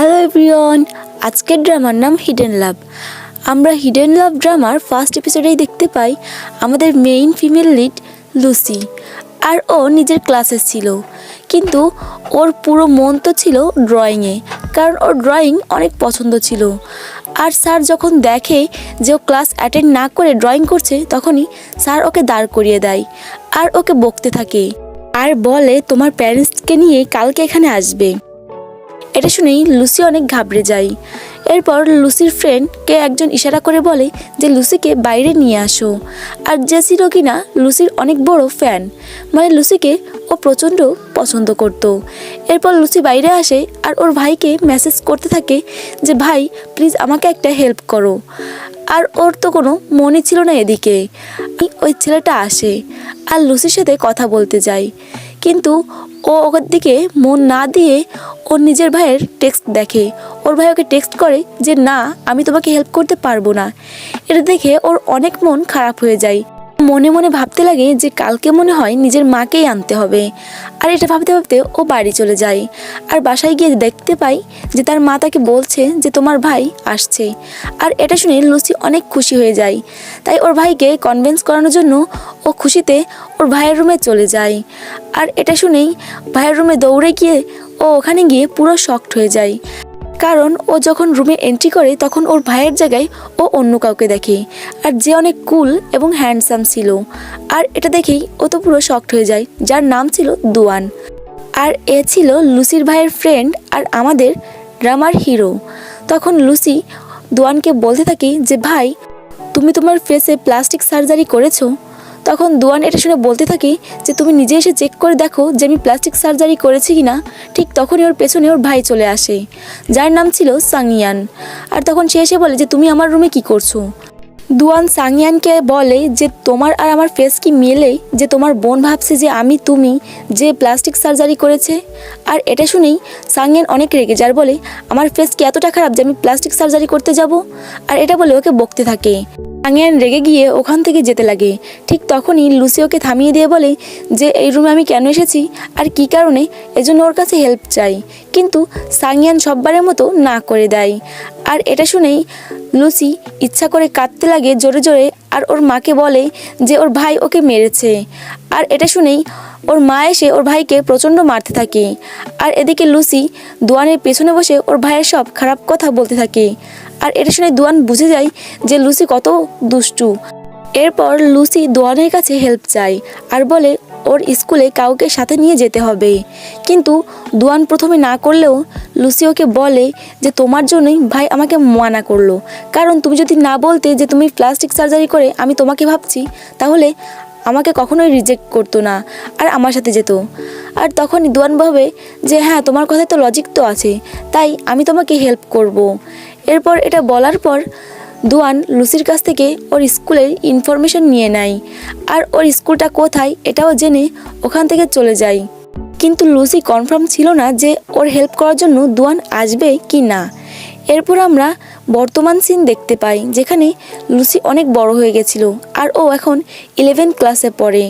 Hello everyone, আজকের ড্রামার নাম hidden লাভ। আমরা হিডেন লাভ ড্রামার ফার্স্ট এপিসোডেই দেখতে পাই আমাদের মেইন ফিমেল লিড লুসি। আর ও নিজের ক্লাসে ছিল, কিন্তু ওর পুরো মন তো ছিল ড্রয়িংয়ে, কারণ ওর ড্রয়িং অনেক পছন্দ ছিল। আর স্যার যখন দেখে যে ও ক্লাস অ্যাটেন্ড না করে ড্রয়িং করছে, তখনই স্যার ওকে দাঁড় করিয়ে দেয় আর ওকে বকতে থাকে আর বলে তোমার প্যারেন্টসকে নিয়ে কালকে এখানে আসবে। এটা শুনেই লুসি অনেক ঘাবড়ে যায়। এরপর লুসির ফ্রেন্ডকে একজন ইশারা করে বলে যে লুসিকে বাইরে নিয়ে আসো। আর যে ছিল কিনা লুসির অনেক বড় ফ্যান, মানে লুসিকে ও প্রচণ্ড পছন্দ করত। এরপর লুসি বাইরে আসে আর ওর ভাইকে মেসেজ করতে থাকে যে ভাই প্লিজ আমাকে একটা হেল্প করো। আর ওর তো কোনো মনে ছিল না এদিকে। ওই ছেলেটা আসে আর লুসির সাথে কথা বলতে যায়, কিন্তু ও ওর দিকে মন না দিয়ে ওর নিজের ভাইয়ের টেক্সট দেখে। ওর ভাই ওকে টেক্সট করে যে না আমি তোমাকে হেল্প করতে পারবো না। এটা দেখে ওর অনেক মন খারাপ হয়ে যায়। মনে মনে ভাবতে লাগে যে কালকে মনে হয় নিজের মাকেই আনতে হবে। আর এটা ভাবতে ভাবতে ও বাড়ি চলে যায়। আর বাসায় গিয়ে দেখতে পাই যে তার মা তাকে বলছে যে তোমার ভাই আসছে। আর এটা শুনে লুসি অনেক খুশি হয়ে যায়। তাই ওর ভাইকে কনভিন্স করানোর জন্য ও খুশিতে ওর ভাইয়ের রুমে চলে যায়। আর এটা শুনেই ভাইয়ের রুমে দৌড়ে গিয়ে ও ওখানে গিয়ে পুরো শকড হয়ে যায়, কারণ ও যখন রুমে এন্ট্রি করে তখন ওর ভাইয়ের জায়গায় ও অন্য কাউকে দেখে, আর যে অনেক কুল এবং হ্যান্ডসাম ছিল। আর এটা দেখেই ও তো পুরো শকড হয়ে যায়, যার নাম ছিল দুয়ান। আর এ ছিল লুসির ভাইয়ের ফ্রেন্ড আর আমাদের ড্রামার হিরো। তখন লুসি দুয়ানকে বলতে থাকে যে ভাই তুমি তোমার ফেসে প্লাস্টিক সার্জারি করেছো। তখন দুয়ান এটা শুনে বলতে থাকে যে তুমি নিজে এসে চেক করে দেখো যে আমি প্লাস্টিক সার্জারি করেছি কি না। ঠিক তখনই ওর পেছনে ওর ভাই চলে আসে, যার নাম ছিল সাংয়ান। আর তখন সে এসে বলে যে তুমি আমার রুমে কি করছো। দুয়ান সাংয়ানকে বলে যে তোমার আর আমার ফেস কি মেলে যে তোমার বোন ভাবছে যে আমি তুমি যে প্লাস্টিক সার্জারি করেছে। আর এটা শুনেই সাংয়ান অনেক রেগে যার বলে আমার ফেস কি এতটা খারাপ যে আমি প্লাস্টিক সার্জারি করতে যাব। আর এটা বলে ওকে বকতে থাকে। সাংয়ান রেগে গিয়ে ওখান থেকে যেতে লাগে। ঠিক তখনই লুসি ওকে থামিয়ে দিয়ে বলে যে এই রুমে আমি কেন এসেছি আর কি কারণে, এজন্য ওর কাছে হেল্প চাই। কিন্তু সাংয়ান সববারের মতো না করে দেয়। আর এটা শুনেই লুসি ইচ্ছা করে কাঁদতে লাগে জোরে জোরে। আর ওর মাকে বলে যে ওর ভাই ওকে মেরেছে। আর এটা শুনেই ওর মা এসে ওর ভাইকে প্রচণ্ড মারতে থাকে। আর এদিকে লুসি দুয়ানের পেছনে বসে ওর ভাইয়ের সব খারাপ কথা বলতে থাকে। আর এটা শুনে দুয়ান বুঝে যায় যে লুসি কত দুষ্টু। এরপর লুসি দুয়ানের কাছে হেল্প চায় আর বলে ওর স্কুলে কাউকে সাথে নিয়ে যেতে হবে। কিন্তু দুয়ান প্রথমে না করলেও লুসি ওকে বলে যে তোমার জন্যই ভাই আমাকে মানা করলো, কারণ তুমি যদি না বলতে যে তুমি প্লাস্টিক সার্জারি করে আমি তোমাকে ভাবছি, তাহলে আমাকে কখনোই রিজেক্ট করতো না আর আমার সাথে যেত। আর তখনই দুয়ান ভাবে যে হ্যাঁ তোমার কথায় তো লজিক তো আছে, তাই আমি তোমাকে হেল্প করব। এরপর এটা বলার পর দুয়ান লুসির কাছ থেকে ওর স্কুলের ইনফরমেশন নিয়ে নেয় আর ওর স্কুলটা কোথায় এটাও জেনে ওখান থেকে চলে যায়। কিন্তু লুসি কনফার্ম ছিল না যে ওর হেল্প করার জন্য দুয়ান আসবে কি না। এরপর আমরা বর্তমান সিন দেখতে পাই, যেখানে লুসি অনেক বড় হয়ে গেছিল আর ও এখন 11 ক্লাসে পড়ে।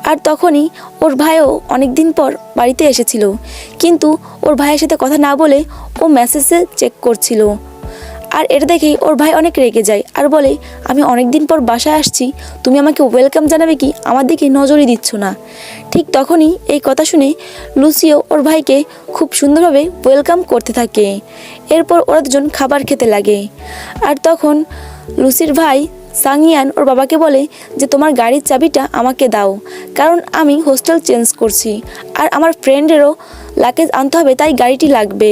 আর তখনই ওর ভাইও অনেক দিন পর বাড়িতে এসেছিল, কিন্তু ওর ভাইয়ের সাথে কথা না বলে ও মেসেজে চেক করছিল। আর এটা দেখেই ওর ভাই অনেক রেগে যায় আর বলে আমি অনেক দিন পর বাসায় আসছি, তুমি আমাকে ওয়েলকাম জানাবে কি, আমার দিকে নজরই দিচ্ছ না। ঠিক তখনই এই কথা শুনে লুসিও ওর ভাইকে খুব সুন্দরভাবে ওয়েলকাম করতে থাকে। এরপর ওরা দুজন খাবার খেতে লাগে। আর তখন লুসির ভাই সাংয়ান ওর বাবাকে বলে যে তোমার গাড়ির চাবিটা আমাকে দাও, কারণ আমি হোস্টেল চেঞ্জ করছি আর আমার ফ্রেন্ডেরও লাগেজ আনতে হবে, তাই গাড়িটি লাগবে।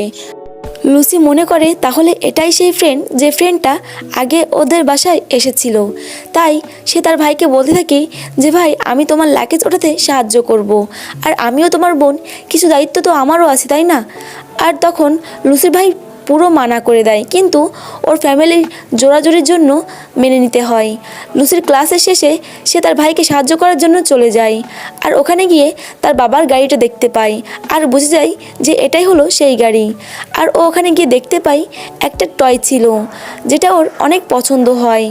লুসি মনে করে তাহলে এটাই সেই ফ্রেন্ড যে ফ্রেন্ডটা আগে ওদের বাসায় এসেছিল। তাই সে তার ভাইকে বলতে থাকে যে ভাই আমি তোমার লাগেজ ওঠাতে সাহায্য করব, আর আমিও তোমার বোন, কিছু দায়িত্ব তো আমারও আছে তাই না। আর তখন লুসির ভাই পুরো মানা করে দেয়, কিন্তু ওর ফ্যামিলির জোরাজোরির জন্য মেনে নিতে হয়। লুসির ক্লাসের শেষে সে তার ভাইকে সাহায্য করার জন্য চলে যায়। আর ওখানে গিয়ে তার বাবার গাড়িটা দেখতে পায় আর বুঝে যায় যে এটাই হলো সেই গাড়ি। আর ও ওখানে গিয়ে দেখতে পাই একটা টয় ছিল যেটা ওর অনেক পছন্দ হয়,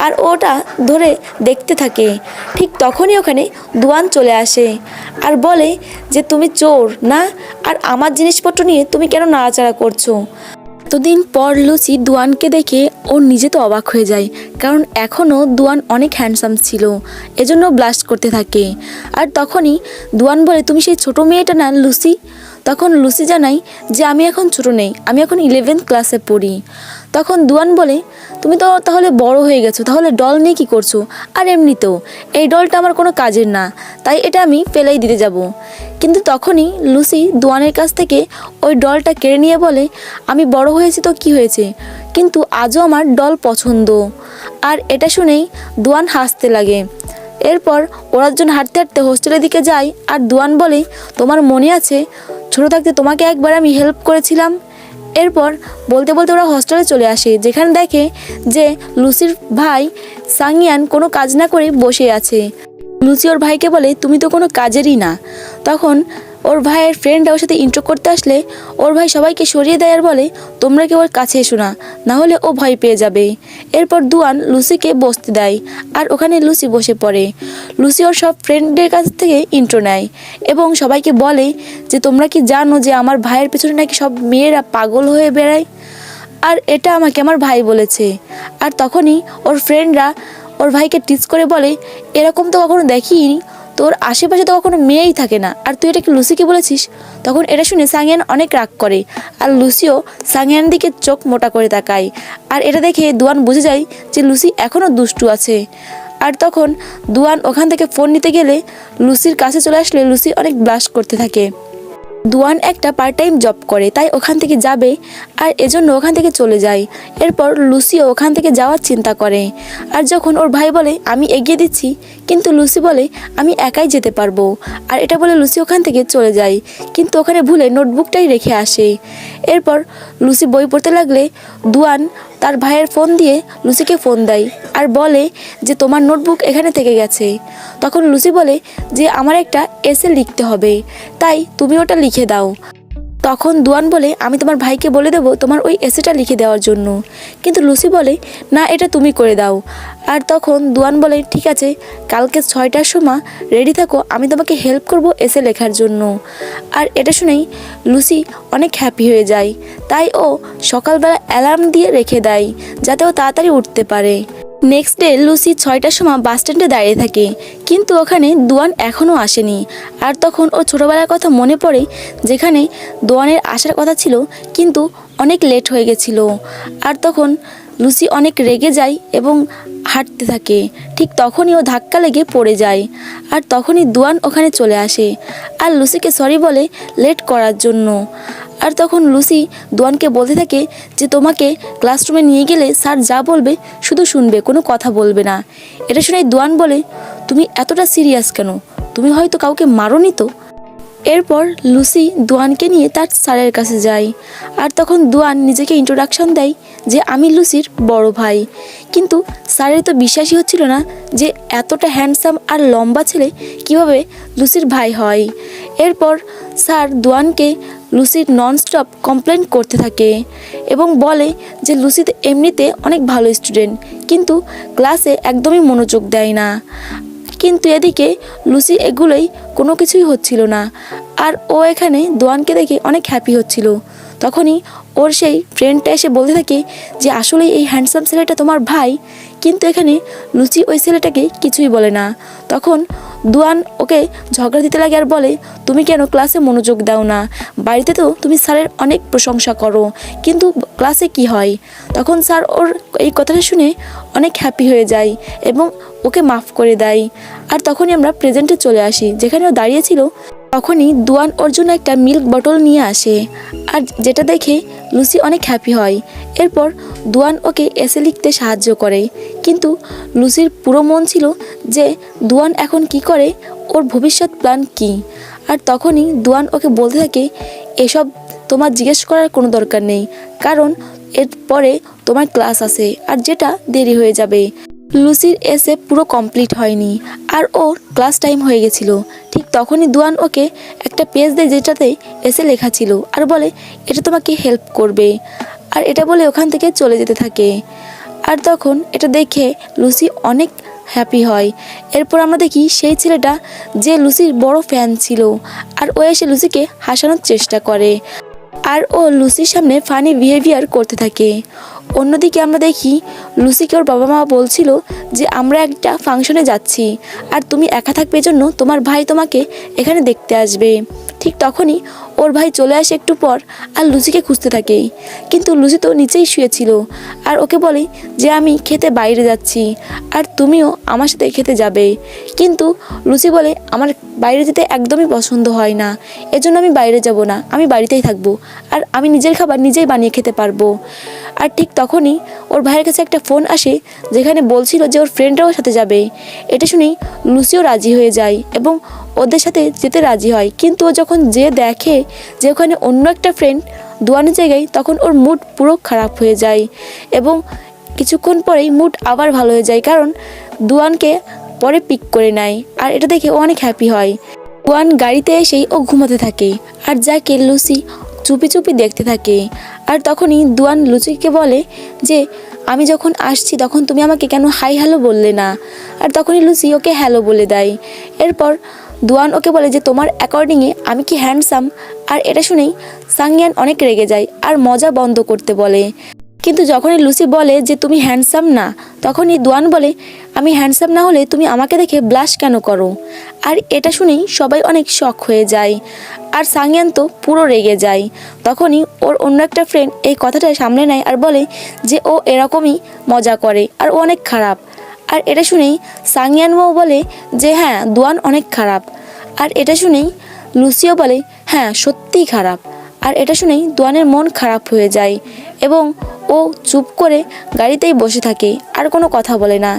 আর ওটা ধরে দেখতে থাকে। ঠিক তখনই ওখানে দুয়ান চলে আসে আর বলে যে তুমি চোর না, আর আমার জিনিসপত্র নিয়ে তুমি কেন নাড়াচাড়া করছো। এতদিন পর লুসি দুয়ানকে দেখে ওর নিজে তো অবাক হয়ে যায়, কারণ এখনও দুয়ান অনেক হ্যান্ডসাম ছিল, এজন্য ব্লাস্ট করতে থাকে। আর তখনই দুয়ান বলে, তুমি সেই ছোট মেয়েটা না লুসি? তখন লুসি জানাই যে আমি এখন ছোট নেই, আমি এখন 11th ক্লাসে পড়ি। তখন দুয়ান বলে, তুমি তো তাহলে বড় হয়ে গেছো, তাহলে ডল নিয়ে কী করছো? আর এমনিতেও এই ডলটা আমার কোনো কাজের না, তাই এটা আমি ফেলাই দিতে যাব। কিন্তু তখনই লুসি দুয়ানের কাছ থেকে ওই ডলটা কেড়ে নিয়ে বলে, আমি বড় হয়েছি তো কি হয়েছে, কিন্তু আজও আমার ডল পছন্দ। আর এটা শুনেই দুয়ান হাসতে লাগে। এরপর ওরা দুজন হাঁটতে হাঁটতে হোস্টেলের দিকে যায়। আর দুয়ান বলে, তোমার মনে আছে ছোটো থাকতে তোমাকে একবার আমি হেল্প করেছিলাম? এরপর বলতে বলতে ওরা হোস্টেলে চলে আসে, যেখানে দেখে যে লুসির ভাই সাংয়ান কোনো কাজ না করে বসে আছে। লুসি ওর ভাইকে বলে, তুমি তো কোনো কাজেরই না। তখন ওর ভাইয়ের ফ্রেন্ডরা ওর সাথে ইন্ট্রো করতে আসলে ওর ভাই সবাইকে সরিয়ে দেয় আর বলে, তোমরা কেউ ওর কাছে এসো না, নাহলে ও ভয় পেয়ে যাবে। এরপর দুয়ান লুসিকে বসতে দেয় আর ওখানে লুসি বসে পড়ে। লুসি ওর সব ফ্রেন্ডদের কাছ থেকে ইন্ট্রো নেয় এবং সবাইকে বলে যে, তোমরা কি জানো যে আমার ভাইয়ের পেছনে নাকি সব মেয়েরা পাগল হয়ে বেড়ায়, আর এটা আমাকে আমার ভাই বলেছে। আর তখনই ওর ফ্রেন্ডরা ওর ভাইকে টিচ করে বলে, এরকম তো কখনো দেখিনি, তোর আশেপাশে তো কখনো মেয়েই থাকে না, আর তুই এটা কি লুসিকে বলেছিস? তখন এটা শুনে সাংয়ান অনেক রাগ করে, আর লুসিও সাংয়ানের দিকে চোখ মোটা করে তাকায়। আর এটা দেখে দুয়ান বুঝে যায় যে লুসি এখনও দুষ্টু আছে। আর তখন দুয়ান ওখান থেকে ফোন নিতে গেলে লুসির কাছে চলে আসলে লুসি অনেক ব্লাস্ট করতে থাকে। দুয়ান একটা পার্ট টাইম জব করে, তাই ওখান থেকে যাবে, আর এজন্য ওখান থেকে চলে যায়। এরপর লুসিও ওখান থেকে যাওয়ার চিন্তা করে। আর যখন ওর ভাই বলে, আমি এগিয়ে দিচ্ছি, কিন্তু লুসি বলে, আমি একাই যেতে পারবো। আর এটা বলে লুসি ওখান থেকে চলে যায়, কিন্তু ওখানে ভুলে নোটবুকটাই রেখে আসে। এরপর লুসি বই পড়তে লাগলে দুয়ান তার ভাইয়ের ফোন দিয়ে লুসিকে ফোন দেয় আর বলে যে, তোমার নোটবুক এখানে থেকে গেছে। তখন লুসি বলে যে, আমার একটা এসে লিখতে হবে, তাই তুমি ওটা লিখে দাও। তখন দুয়ান বলে, আমি তোমার ভাইকে বলে দেবো তোমার ওই এসেটা লিখে দেওয়ার জন্য, কিন্তু লুসি বলে, না, এটা তুমি করে দাও। আর তখন দুয়ান বলে, ঠিক আছে, কালকে 6টার সময় রেডি থাকো, আমি তোমাকে হেল্প করব এসে লেখার জন্য। আর এটা শুনেই লুসি অনেক হ্যাপি হয়ে যায়, তাই ও সকালবেলা অ্যালার্ম দিয়ে রেখে দেয় যাতে ও তাড়াতাড়ি উঠতে পারে। নেক্সট ডে লুসি 6টার সময় বাস স্ট্যান্ডে দাঁড়িয়ে থাকে, কিন্তু ওখানে দুয়ান এখনও আসেনি। আর তখন ওর ছোটোবেলার কথা মনে পড়ে, যেখানে দুয়ানের আসার কথা ছিল কিন্তু অনেক লেট হয়ে গেছিলো। আর তখন লুসি অনেক রেগে যায় এবং হাঁটতে থাকে। ঠিক তখনই ও ধাক্কা লেগে পড়ে যায়, আর তখনই দুয়ান ওখানে চলে আসে আর লুসিকে সরি বলে লেট করার জন্য। আর তখন লুসি দুয়ানকে বলতে থাকে যে, তোমাকে ক্লাসরুমে নিয়ে গেলে স্যার যা বলবে শুধু শুনবে, কোনো কথা বলবে না। এটা শুনে দুয়ান বলে, তুমি এতটা সিরিয়াস কেন? তুমি হয়তো কাউকে মারোনি তো? এরপর লুসি দুয়ানকে নিয়ে তার স্যারের কাছে যায়। আর তখন দুয়ান নিজেকে ইন্ট্রোডাকশন দেয় যে, আমি লুসির বড় ভাই। কিন্তু স্যারের তো বিশ্বাসই হচ্ছিল না যে এতটা হ্যান্ডসাম আর লম্বা ছেলে কিভাবে লুসির ভাই হয়। এরপর স্যার দুয়ানকে লুসির ননস্টপ কমপ্লেন করতে থাকে এবং বলে যে, লুসি তো এমনিতে অনেক ভালো স্টুডেন্ট, কিন্তু ক্লাসে একদমই মনোযোগ দেয় না। কিন্তু এদিকে লুসি এগুলোই কোনো কিছুই হচ্ছিল না, আর ও এখানে দোয়ানকে দেখে অনেক হ্যাপি হচ্ছিল। তখনই ওর সেই ফ্রেন্ডটা এসে বলতে থাকে যে, আসলে এই হ্যান্ডসাম ছেলেটা তোমার ভাই। কিন্তু এখানে লুচি ওই ছেলেটাকে কিছুই বলে না। তখন দুয়ান ওকে ঝগড়া দিতে লাগে আর বলে, তুমি কেন ক্লাসে মনোযোগ দাও না? বাড়িতে তো তুমি স্যারের অনেক প্রশংসা করো, কিন্তু ক্লাসে কি হয়? তখন স্যার ওর এই কথাটা শুনে অনেক হ্যাপি হয়ে যায় এবং ওকে মাফ করে দেয়। আর তখনই আমরা প্রেজেন্টে চলে আসি, যেখানে ও দাঁড়িয়েছিল। তখনই দুয়ান ওর জন্য একটা মিল্ক বটল নিয়ে আসে, আর যেটা দেখে লুসি অনেক হ্যাপি হয়। এরপর দুয়ান ওকে এসে লিখতে সাহায্য করে, কিন্তু লুসির পুরো মন ছিল যে দুয়ান এখন কি করে, ওর ভবিষ্যৎ প্ল্যান কি। আর তখনই দুয়ান ওকে বলতে থাকে, এসব তোমার জিজ্ঞেস করার কোনো দরকার নেই, কারণ এরপরে তোমার ক্লাস আছে আর যেটা দেরি হয়ে যাবে। লুসির এসে পুরো কমপ্লিট হয়নি আর ওর ক্লাস টাইম হয়ে গেছিল। ঠিক তখনই দুয়ান ওকে একটা পেজ দেয় যেটাতে এসে লেখা ছিল, আর বলে এটা তোমাকে হেল্প করবে। আর এটা বলে ওখান থেকে চলে যেতে থাকে। আর তখন এটা দেখে লুসি অনেক হ্যাপি হয়। এরপর আমরা দেখি সেই ছেলেটা যে লুসির বড় ফ্যান ছিল, আর ও এসে লুসিকে হাসানোর চেষ্টা করে। আর ও লুসির সামনে ফানি বিহেভিয়ার করতে থাকে। অন্যদিকে আমরা দেখি লুসিকে ওর বাবা মা বলছিল যে আমরা একটা ফাংশনে যাচ্ছি আর তুমি একা থাকবে জন্য তোমার ভাই তোমাকে এখানে দেখতে আসবে। ঠিক তখনই ওর ভাই চলে আসে একটু পর আর লুসিকে খুঁজতে থাকে, কিন্তু লুসি তো নিচেই শুয়েছিল আর ওকে বলে যে আমি খেতে বাইরে যাচ্ছি আর তুমিও আমার সাথে খেতে যাবে। কিন্তু লুসি বলে আমার বাইরে যেতে একদমই পছন্দ হয় না, এজন্য আমি বাইরে যাব না, আমি বাড়িতেই থাকবো আর আমি নিজের খাবার নিজেই বানিয়ে খেতে পারবো। আর ঠিক তখনই ওর ভাইয়ের কাছে একটা ফোন আসে যেখানে বলছিল যে ওর ফ্রেন্ডরাও সাথে যাবে। এটা শুনেই লুসিও রাজি হয়ে যায় এবং ওদের সাথে যেতে রাজি হয়, কিন্তু ও যখন দেখে যে ওখানে অন্য একটা ফ্রেন্ড দুয়ানের জায়গায়, তখন ওর মুড পুরো খারাপ হয়ে যায় এবং কিছুক্ষণ পরেই মুড আবার ভালো হয়ে যায়, কারণ দুয়ানকে পরে পিক করে নেয় আর এটা দেখে ও অনেক হ্যাপি হয়। দুয়ান গাড়িতে এসেই ও ঘুমাতে থাকে আর যাকে লুসি চুপি চুপি দেখতে থাকে। আর তখনই দুয়ান লুসিকে বলে যে আমি যখন আসছি তখন তুমি আমাকে কেন হাই হ্যালো বললে না। আর তখনই লুসি ওকে হ্যালো বলে দেয়। এরপর দুয়ান ওকে বলে যে তোমার অ্যাকর্ডিংয়ে আমি কি হ্যান্ডসাম। আর এটা শুনেই সাংয়ান অনেক রেগে যায় আর মজা বন্ধ করতে বলে। কিন্তু যখনই লুসি বলে যে তুমি হ্যান্ডসাম না, তখনই দুয়ান বলে আমি হ্যান্ডসাম না হলে তুমি আমাকে দেখে ব্লাশ কেন করো। আর এটা শুনেই সবাই অনেক শক হয়ে যায় আর সাংয়ান তো পুরো রেগে যায়। তখনই ওর অন্য একটা ফ্রেন্ড এই কথাটা সামলে নেয় আর বলে যে ও এরকমই মজা করে আর ও অনেক খারাপ। আর এটা শুনেই সাংয়ানও বলে যে হ্যাঁ দুয়ান অনেক খারাপ। আর এটা শুনেই লুসিও বলে হ্যাঁ সত্যিই খারাপ। আর এটা শুনেই দুয়ানের মন খারাপ হয়ে যায় এবং ও চুপ করে গাড়িতেই বসে থাকে আর কোনো কথা বলে না।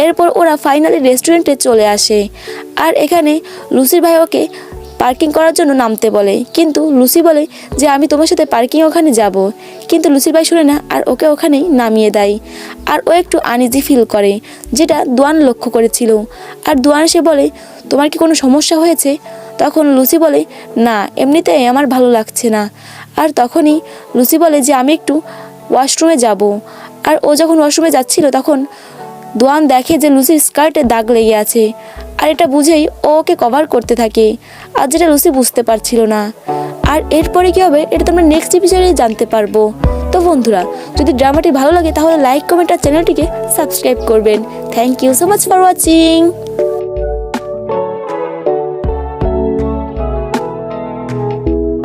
এরপর ওরা ফাইনালি রেস্টুরেন্টে চলে আসে আর এখানে লুসির ভাই ওকে পার্কিং করার জন্য নামতে বলে, কিন্তু লুসি বলে যে আমি তোমার সাথে পার্কিং ওখানে যাব। কিন্তু লুসির ভাই শুনে না আর ওকে ওখানেই নামিয়ে দেয়। আর ও একটু আনইজি ফিল করে, যেটা দুয়ান লক্ষ্য করেছিল। আর দুয়ান সে বলে তোমার কি কোনো সমস্যা হয়েছে? তখন লুসি বলে না, এমনিতে আমার ভালো লাগছে না। আর তখনই লুসি বলে যে আমি একটু ওয়াশরুমে যাব। আর ও যখন ওয়াশরুমে যাচ্ছিল তখন দুয়ান দেখে যে লুসির স্কার্টে দাগ লেগে আছে আর এটা বুঝেই ও ওকে কভার করতে থাকে, আর যেটা লুসি বুঝতে পারছিল না। আর এরপরে কী হবে এটা তোমরা নেক্সট এপিসোডে জানতে পারবো। তো বন্ধুরা, যদি ড্রামাটি ভালো লাগে তাহলে লাইক কমেন্ট আর চ্যানেলটিকে সাবস্ক্রাইব করবেন। Thank you so much for watching.